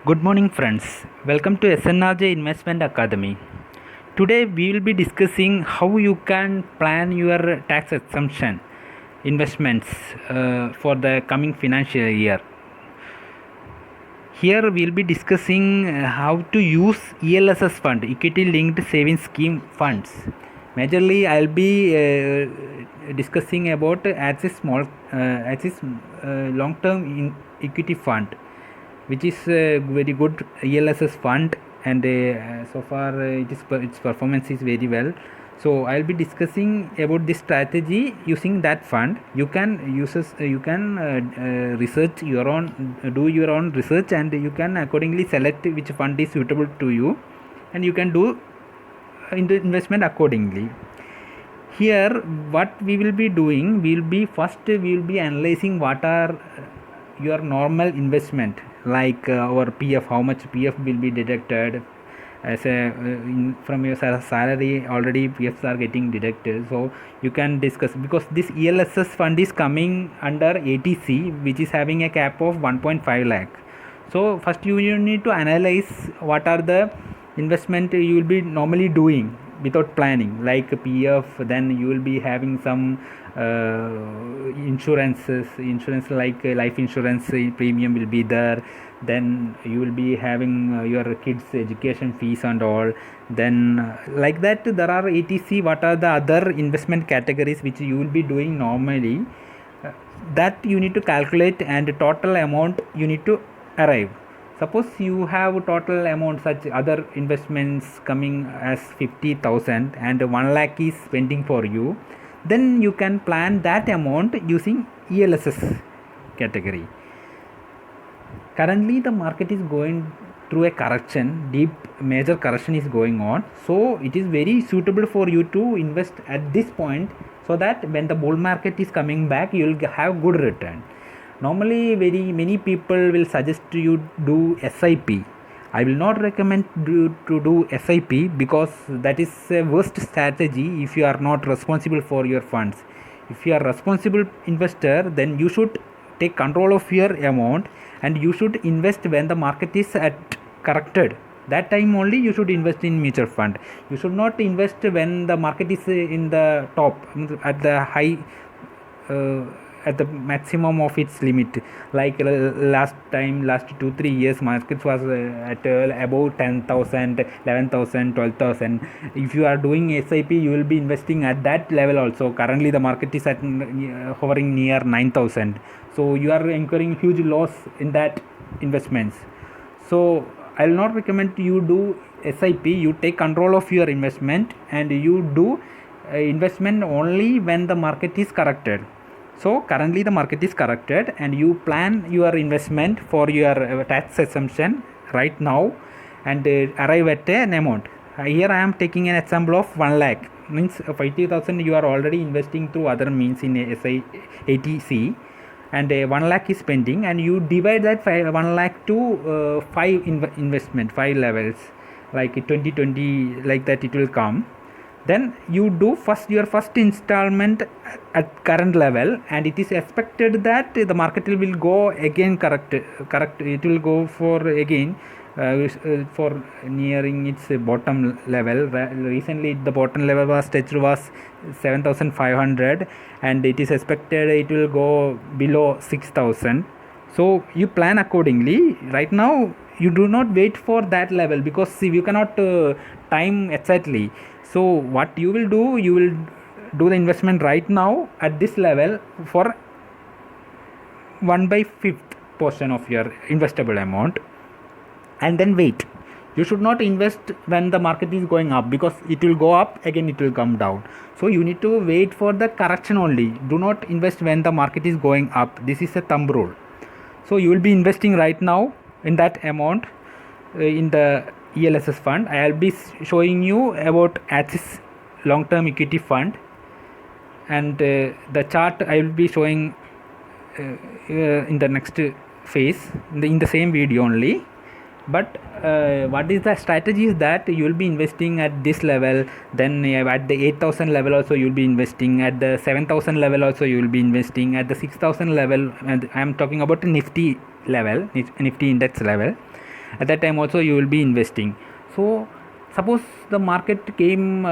Good morning, friends. Welcome to SNRJ Investment Academy. Today, we will be discussing how you can plan your tax exemption investments for the coming financial year. Here, we will be discussing how to use ELSS fund, Equity Linked Savings Scheme funds. Majorly, I'll be discussing about Axis long-term equity fund, which is a very good ELSS fund, and so far its performance is very well. So I'll be discussing about this strategy using that fund. You can research your own, do your own research, and you can accordingly select which fund is suitable to you, and you can do investment accordingly. Here, what we will be doing, we will be analyzing what are your normal investment, like our PF, how much PF will be deducted as from your salary. Already PFs are getting deducted, so you can discuss, because this ELSS fund is coming under ATC, which is having a cap of 1.5 lakh. So first you need to analyze what are the investment you will be normally doing without planning, like PF. Then you will be having some insurance like life insurance premium will be there. Then you will be having your kids education fees and all. Then like that, there are ATC, what are the other investment categories which you will be doing normally, that you need to calculate, and total amount you need to arrive. Suppose you have total amount such other investments coming as 50,000 and 1 lakh is pending for you, then you can plan that amount using ELSS category. Currently the market is going through a correction, deep major correction is going on, so it is very suitable for you to invest at this point, so that when the bull market is coming back, you will have good return. Normally very many people will suggest you do SIP. I will not recommend to do SIP, because that is a worst strategy if you are not responsible for your funds. If you are responsible investor, then you should take control of your amount, and you should invest when the market is at corrected. That time only you should invest in mutual fund. You should not invest when the market is in the top, at the high, at the maximum of its limit. Like last 2-3 years, market was at above 10,000, 11,000, 12,000. If you are doing SIP, you will be investing at that level also. Currently the market is at hovering near 9,000, so you are incurring huge loss in that investments. So I will not recommend you do SIP. You take control of your investment, and you do investment only when the market is corrected. So currently the market is corrected, and you plan your investment for your tax exemption right now, and arrive at an amount. Here I am taking an example of 1 lakh, means 50,000 you are already investing through other means in ATC, and 1 lakh is pending, and you divide that 1 lakh to 5 levels, like 2020, like that it will come. Then you do your first installment at current level, and it is expected that the market will go again correct, it will go for again for nearing its bottom level. Recently the bottom level was touched was 7,500, and it is expected it will go below 6,000. So you plan accordingly. Right now you do not wait for that level, because you cannot time exactly. So what you will do, you will do the investment right now at this level for 1/5 portion of your investable amount, and then wait. You should not invest when the market is going up, because it will go up again, it will come down. So you need to wait for the correction only. Do not invest when the market is going up. This is a thumb rule. So you will be investing right now in that amount in the ELSS fund. I will be showing you about Axis long-term equity fund, and the chart I will be showing in the next phase in the same video only. But what is the strategy is that you will be investing at this level, then at the 8,000 level also you will be investing, at the 7,000 level also you will be investing, at the 6,000 level, and I am talking about the Nifty level, Nifty index level. at that time also you will be investing. So suppose the market came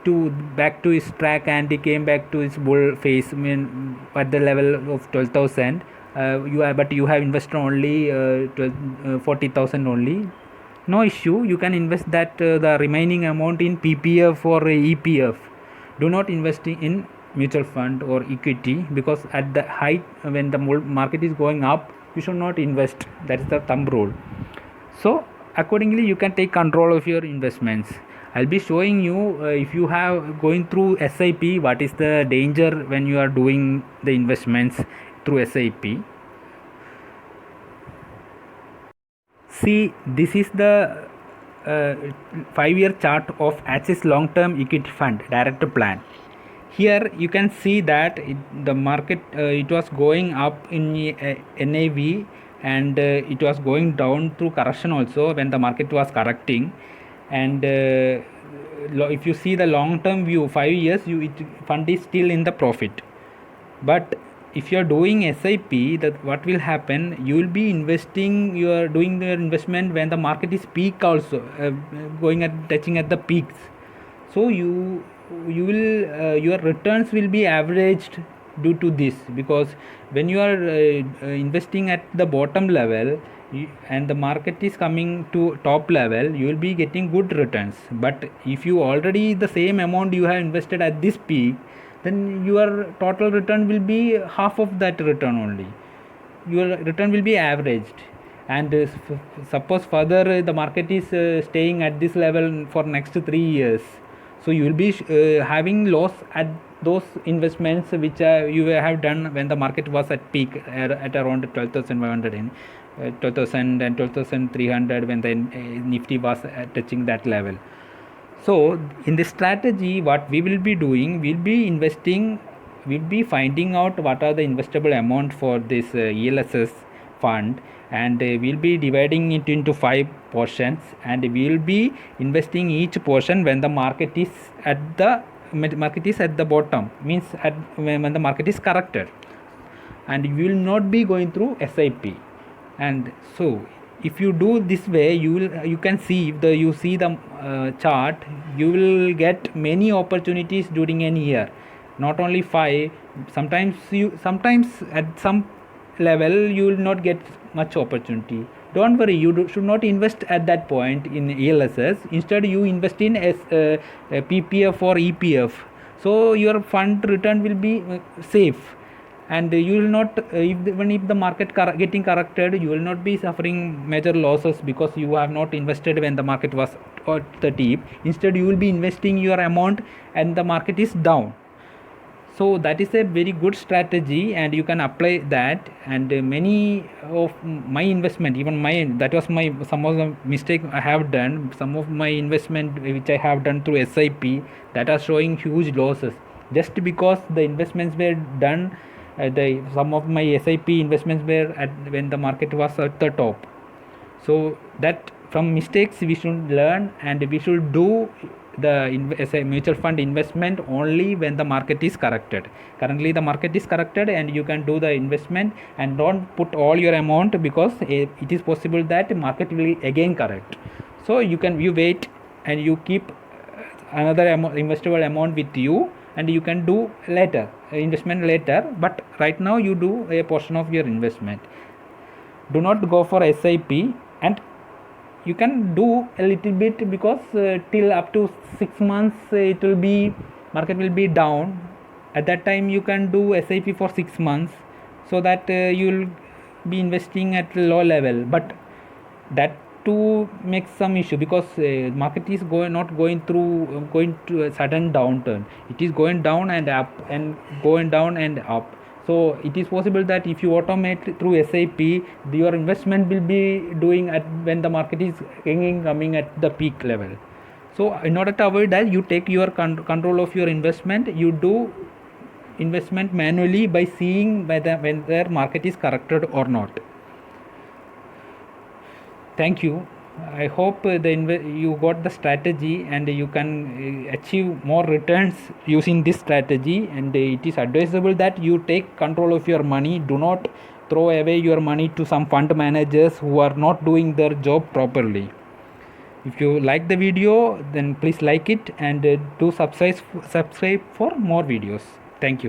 to back to its track and it came back to its bull phase, I mean, at the level of 12,000, but you have invested only 40,000 only. No issue, you can invest that the remaining amount in PPF or EPF. Do not invest in mutual fund or equity, because at the height when the market is going up, you should not invest. That is the thumb rule. So accordingly you can take control of your investments. I'll be showing you, if you have going through SIP, what is the danger when you are doing the investments through SIP. See, this is the 5-year chart of Axis Long Term Equity Fund Director Plan. Here you can see that the market, it was going up in NAV, and it was going down through correction also when the market was correcting. And if you see the long term view, 5 years, fund is still in the profit. But if you are doing SIP, that what will happen, you will be investing, you are doing the investment when the market is peak also, going at touching at the peaks. So you will your returns will be averaged due to this, because when you are investing at the bottom level, and the market is coming to top level, you will be getting good returns. But if you already the same amount you have invested at this peak, then your total return will be half of that return only. Your return will be averaged. And suppose further the market is staying at this level for next 3 years, so you will be having loss at those investments which you have done when the market was at peak at around 12,500 in 12,000 and 12,300, when the Nifty was touching that level. So in this strategy, what we will be doing, we'll be investing, we'll be finding out what are the investable amount for this ELSS fund, and we'll be dividing it into 5 portions, and we'll be investing each portion when the market is at the bottom, means when the market is corrected, and you will not be going through SIP. And so if you do this way, you can see, if you see the chart, you will get many opportunities during any year, not only 5. Sometimes at some level you will not get much opportunity. Don't worry, you should not invest at that point in ELSS. Instead you invest in PPF or EPF, so your fund return will be safe. And you will not, even if the market getting corrected, you will not be suffering major losses, because you have not invested when the market was at the deep. Instead you will be investing your amount and the market is down. So that is a very good strategy, and you can apply that. And many of my investment, even that was some of the mistake I have done. Some of my investment which I have done through SIP, that are showing huge losses, just because the investments were done, some of my SIP investments were when the market was at the top. So that from mistakes we should learn, and we should do the mutual fund investment only when the market is corrected. Currently the market is corrected, and you can do the investment, and don't put all your amount, because it is possible that market will again correct. So you wait, and you keep another investable amount with you, and you can do investment later. But right now you do a portion of your investment. Do not go for SIP, and you can do a little bit, because till up to 6 months it will be, market will be down. At that time you can do SIP for 6 months, so that you will be investing at low level. But that too makes some issue, because market is not going to a sudden downturn. It is going down and up, and going down and up. So it is possible that if you automate through SIP, your investment will be doing when the market is coming at the peak level. So in order to avoid that, you take your control of your investment. You do investment manually by seeing whether market is corrected or not. Thank you. I hope you got the strategy, and you can achieve more returns using this strategy. And it is advisable that you take control of your money. Do not throw away your money to some fund managers who are not doing their job properly. If you like the video, then please like it and do subscribe for more videos. Thank you.